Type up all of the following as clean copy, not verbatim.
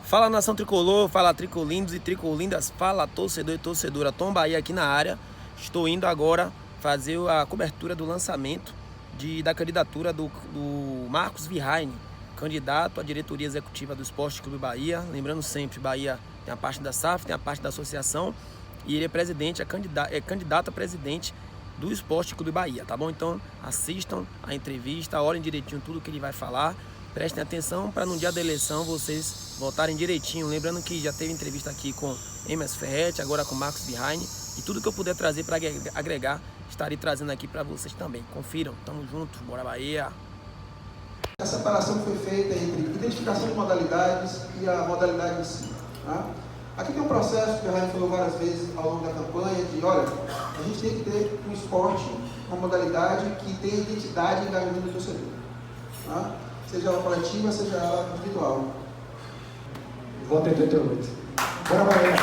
Fala nação tricolor, fala tricolindos e tricolindas, fala torcedor e torcedora, Tom Bahia aqui na área. Estou indo agora fazer a cobertura do lançamento da candidatura do Marcos Virraine, candidato à diretoria executiva do Esporte Clube Bahia. Lembrando sempre, Bahia tem a parte da SAF, tem a parte da associação e ele é presidente, é candidato a presidente do Esporte Clube Bahia, tá bom? Então assistam a entrevista, olhem direitinho tudo que ele vai falar. Prestem atenção para no dia da eleição vocês votarem direitinho. Lembrando que já teve entrevista aqui com Emerson Ferretti, agora com Marcos Virraine. E tudo que eu puder trazer para agregar, estarei trazendo aqui para vocês também. Confiram, tamo junto, bora Bahia! A separação foi feita entre identificação de modalidades e a modalidade em si. Tá? Aqui tem um processo que o Virraine falou várias vezes ao longo da campanha de, olha, a gente tem que ter um esporte, uma modalidade que tenha identidade e engajamento do torcedor. Tá? Seja ela coletiva, seja ela individual. Voto 88. Bora, Bahia!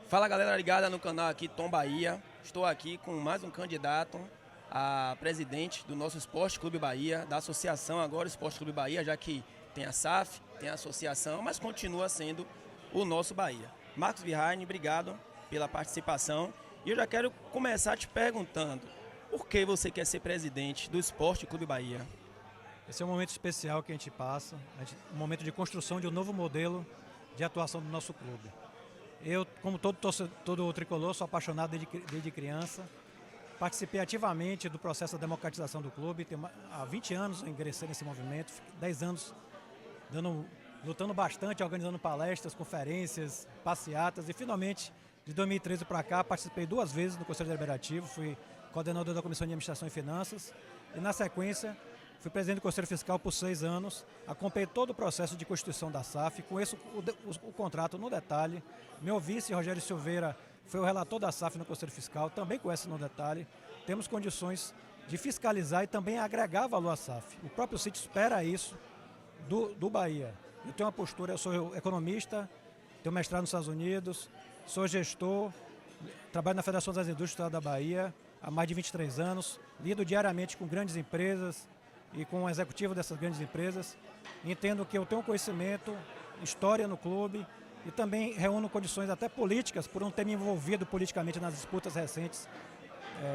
Fala galera ligada no canal aqui Tom Bahia. Estou aqui com mais um candidato a presidente do nosso Esporte Clube Bahia, da associação agora Esporte Clube Bahia, já que tem a SAF, tem a associação, mas continua sendo o nosso Bahia. Marcos Virraine, obrigado pela participação. E eu já quero começar te perguntando, por que você quer ser presidente do Esporte Clube Bahia? Esse é um momento especial que a gente passa, um momento de construção de um novo modelo de atuação do nosso clube. Eu, como todo tricolor, sou apaixonado desde criança. Participei ativamente do processo da democratização do clube. Há 20 anos eu ingressei nesse movimento, 10 anos lutando bastante, organizando palestras, conferências, passeatas. E finalmente, de 2013 para cá, participei 2 vezes no Conselho Deliberativo. Fui coordenador da Comissão de Administração e Finanças. E na sequência, fui presidente do Conselho Fiscal por 6 anos, acompanhei todo o processo de constituição da SAF, conheço o contrato no detalhe. Meu vice, Rogério Silveira, foi o relator da SAF no Conselho Fiscal, também conhece no detalhe. Temos condições de fiscalizar e também agregar valor à SAF. O próprio sítio espera isso do Bahia. Eu tenho uma postura, eu sou economista, tenho mestrado nos Estados Unidos, sou gestor, trabalho na Federação das Indústrias do Estado da Bahia há mais de 23 anos, lido diariamente com grandes empresas, e com o executivo dessas grandes empresas, entendo que eu tenho conhecimento, história no clube e também reúno condições até políticas, por não ter me envolvido politicamente nas disputas recentes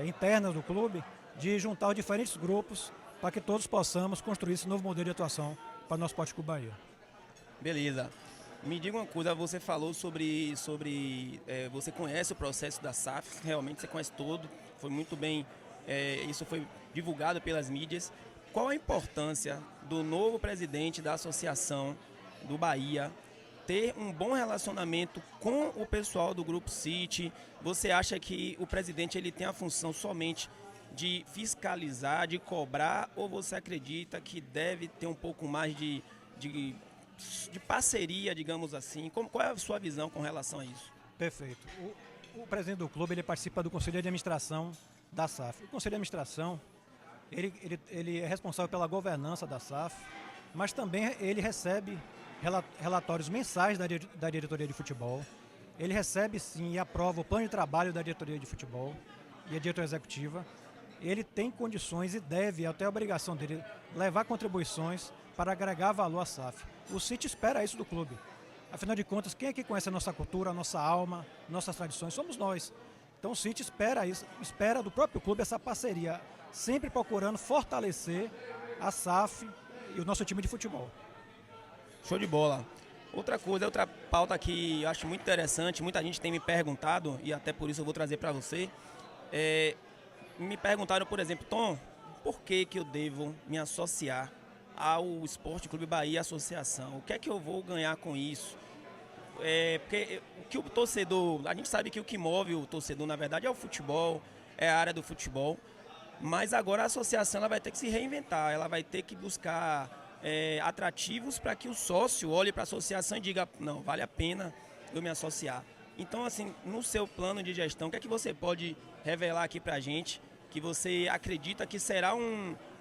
internas do clube, de juntar os diferentes grupos para que todos possamos construir esse novo modelo de atuação para o nosso Esporte Clube Bahia. Beleza. Me diga uma coisa, você falou sobre você conhece o processo da SAF, realmente você conhece todo, foi muito bem, isso foi divulgado pelas mídias. Qual a importância do novo presidente da associação do Bahia ter um bom relacionamento com o pessoal do Grupo City? Você acha que o presidente ele tem a função somente de fiscalizar, de cobrar, ou você acredita que deve ter um pouco mais de parceria, digamos assim? Qual é a sua visão com relação a isso? Perfeito. O presidente do clube ele participa do Conselho de Administração da SAF. O Conselho de Administração ele é responsável pela governança da SAF, mas também ele recebe relatórios mensais da diretoria de futebol. Ele recebe sim e aprova o plano de trabalho da diretoria de futebol e a diretoria executiva. Ele tem condições e deve, até a obrigação dele, levar contribuições para agregar valor à SAF. O City espera isso do clube. Afinal de contas, quem é que conhece a nossa cultura, a nossa alma, nossas tradições? Somos nós. Então o City espera isso, espera do próprio clube essa parceria, sempre procurando fortalecer a SAF e o nosso time de futebol. Show de bola. Outra pauta que eu acho muito interessante, muita gente tem me perguntado, e até por isso eu vou trazer para você, me perguntaram, por exemplo, Tom, por que eu devo me associar ao Esporte Clube Bahia Associação? O que é que eu vou ganhar com isso? Porque o que o torcedor, a gente sabe que o que move o torcedor, na verdade, é o futebol, é a área do futebol. Mas agora a associação ela vai ter que se reinventar, ela vai ter que buscar atrativos para que o sócio olhe para a associação e diga, não, vale a pena eu me associar. Então, assim, no seu plano de gestão, o que é que você pode revelar aqui para a gente, que você acredita que será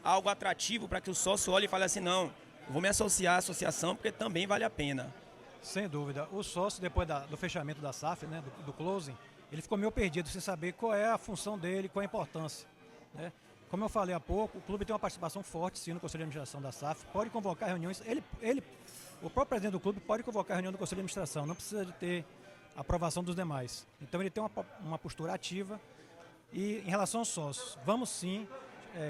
algo atrativo para que o sócio olhe e fale assim, não, vou me associar à associação porque também vale a pena. Sem dúvida. O sócio, depois do fechamento da SAF, né, do closing, ele ficou meio perdido sem saber qual é a função dele, qual é a importância, né? Como eu falei há pouco, o clube tem uma participação forte, sim, no Conselho de Administração da SAF, pode convocar reuniões, o próprio presidente do clube pode convocar reunião do Conselho de Administração, não precisa de ter aprovação dos demais. Então ele tem uma postura ativa. E em relação aos sócios, vamos sim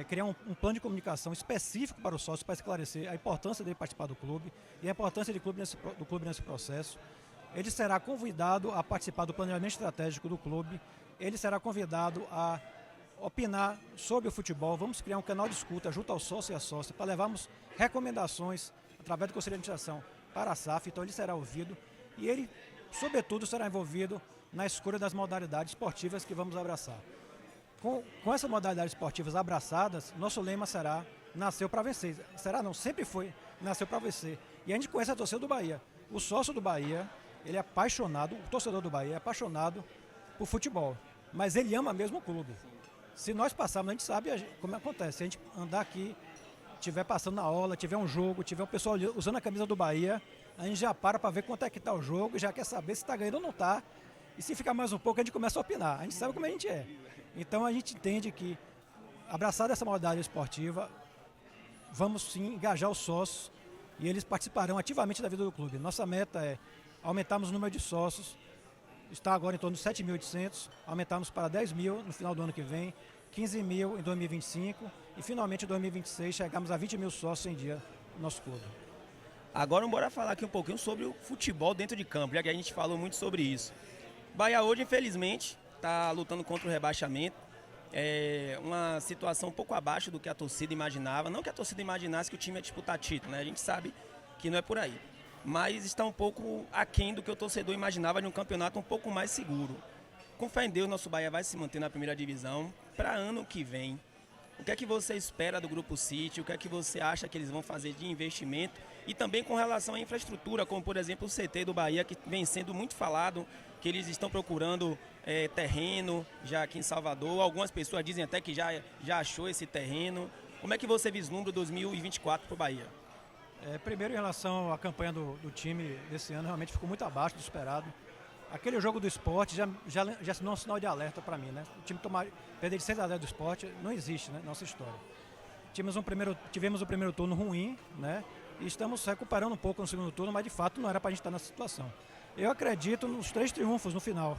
criar um plano de comunicação específico para os sócios, para esclarecer a importância dele participar do clube e a importância do clube nesse processo. Ele será convidado a participar do planejamento estratégico do clube, ele será convidado a opinar sobre o futebol. Vamos criar um canal de escuta junto ao sócio e à sócia para levarmos recomendações através do Conselho de Administração para a SAF, então ele será ouvido e ele, sobretudo, será envolvido na escolha das modalidades esportivas que vamos abraçar. Com essas modalidades esportivas abraçadas, nosso lema será nasceu para vencer. Será não, sempre foi, nasceu para vencer. E a gente conhece a torcida do Bahia. O sócio do Bahia, ele é apaixonado, o torcedor do Bahia é apaixonado por futebol, mas ele ama mesmo o clube. Se nós passarmos, a gente sabe como acontece. Se a gente andar aqui, estiver passando na aula, tiver um jogo, tiver um pessoal usando a camisa do Bahia, a gente já para ver quanto é que está o jogo, já quer saber se está ganhando ou não está. E se ficar mais um pouco, a gente começa a opinar. A gente sabe como a gente é. Então a gente entende que, abraçar essa modalidade esportiva, vamos sim engajar os sócios e eles participarão ativamente da vida do clube. Nossa meta é aumentarmos o número de sócios, está agora em torno de 7.800, aumentarmos para 10 mil no final do ano que vem, 15 mil em 2025 e finalmente em 2026 chegarmos a 20 mil sócios em dia no nosso clube. Agora bora falar aqui um pouquinho sobre o futebol dentro de campo, já que a gente falou muito sobre isso. Bahia hoje, infelizmente, está lutando contra o rebaixamento. É uma situação um pouco abaixo do que a torcida imaginava. Não que a torcida imaginasse que o time ia disputar título, né? A gente sabe que não é por aí. Mas está um pouco aquém do que o torcedor imaginava de um campeonato um pouco mais seguro. Com fé em Deus, nosso Bahia vai se manter na primeira divisão para ano que vem. O que é que você espera do Grupo City? O que é que você acha que eles vão fazer de investimento? E também com relação à infraestrutura, como por exemplo o CT do Bahia, que vem sendo muito falado, que eles estão procurando terreno já aqui em Salvador. Algumas pessoas dizem até que já achou esse terreno. Como é que você vislumbra 2024 para o Bahia? Primeiro, em relação à campanha do time desse ano, realmente ficou muito abaixo do esperado. Aquele jogo do Sport já assinou um sinal de alerta para mim, né? O time perder de 6-0 do Sport não existe, né? Nossa história. Tivemos o primeiro turno ruim, né? E estamos recuperando um pouco no segundo turno, mas de fato não era para a gente estar nessa situação. Eu acredito nos 3 triunfos no final.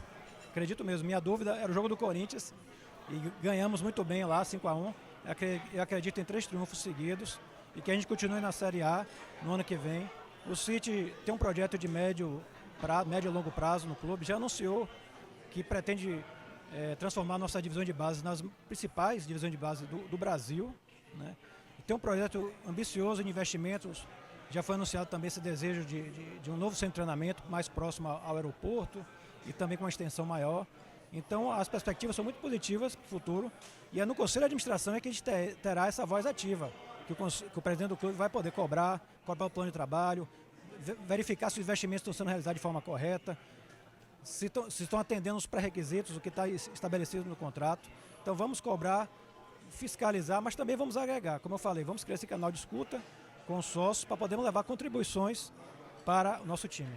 Acredito mesmo. Minha dúvida era o jogo do Corinthians e ganhamos muito bem lá, 5-1. Eu acredito em 3 triunfos seguidos e que a gente continue na Série A no ano que vem. O City tem um projeto de médio e longo prazo no clube, já anunciou que pretende transformar nossa divisão de base nas principais divisões de base do Brasil, né? Tem um projeto ambicioso de investimentos, já foi anunciado também esse desejo de um novo centro de treinamento mais próximo ao aeroporto e também com uma extensão maior. Então as perspectivas são muito positivas para o futuro e é no Conselho de Administração é que a gente terá essa voz ativa, que o presidente do clube vai poder cobrar o plano de trabalho, verificar se os investimentos estão sendo realizados de forma correta, se estão atendendo os pré-requisitos, o que está estabelecido no contrato. Então vamos cobrar, fiscalizar, mas também vamos agregar. Como eu falei, vamos criar esse canal de escuta com os sócios para podermos levar contribuições para o nosso time.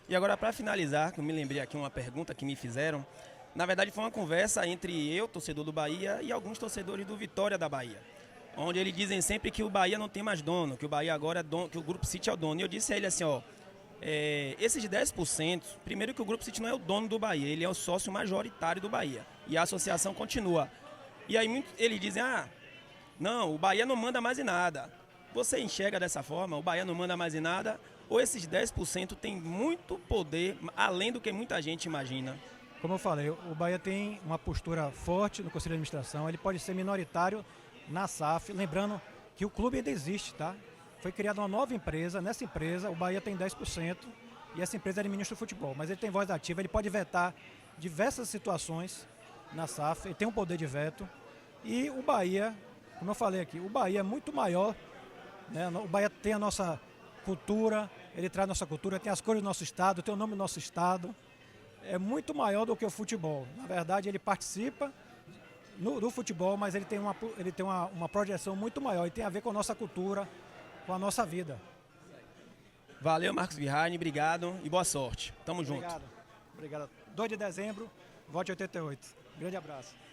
E agora, para finalizar, que eu me lembrei aqui uma pergunta que me fizeram, na verdade foi uma conversa entre eu, torcedor do Bahia, e alguns torcedores do Vitória da Bahia, onde eles dizem sempre que o Bahia não tem mais dono, que o Bahia agora é dono, que o Grupo City é o dono. E eu disse a ele assim, esses 10%, primeiro que o Grupo City não é o dono do Bahia, ele é o sócio majoritário do Bahia. E a associação continua. E aí eles dizem, não, o Bahia não manda mais em nada. Você enxerga dessa forma, o Bahia não manda mais em nada, ou esses 10% tem muito poder, além do que muita gente imagina? Como eu falei, o Bahia tem uma postura forte no Conselho de Administração, ele pode ser minoritário na SAF, lembrando que o clube ainda existe, tá? Foi criada uma nova empresa, nessa empresa o Bahia tem 10% e essa empresa administra o futebol, mas ele tem voz ativa, ele pode vetar diversas situações na SAF, ele tem um poder de veto e o Bahia, como eu falei aqui, o Bahia é muito maior, né? O Bahia tem a nossa cultura, ele traz a nossa cultura, tem as cores do nosso estado, tem o nome do nosso estado, é muito maior do que o futebol. Na verdade, ele participa no futebol, mas ele tem uma projeção muito maior e tem a ver com a nossa cultura, com a nossa vida. Valeu, Marcos Virrani, obrigado e boa sorte. Tamo junto. Obrigado. 2 de dezembro, vote 88. Grande abraço.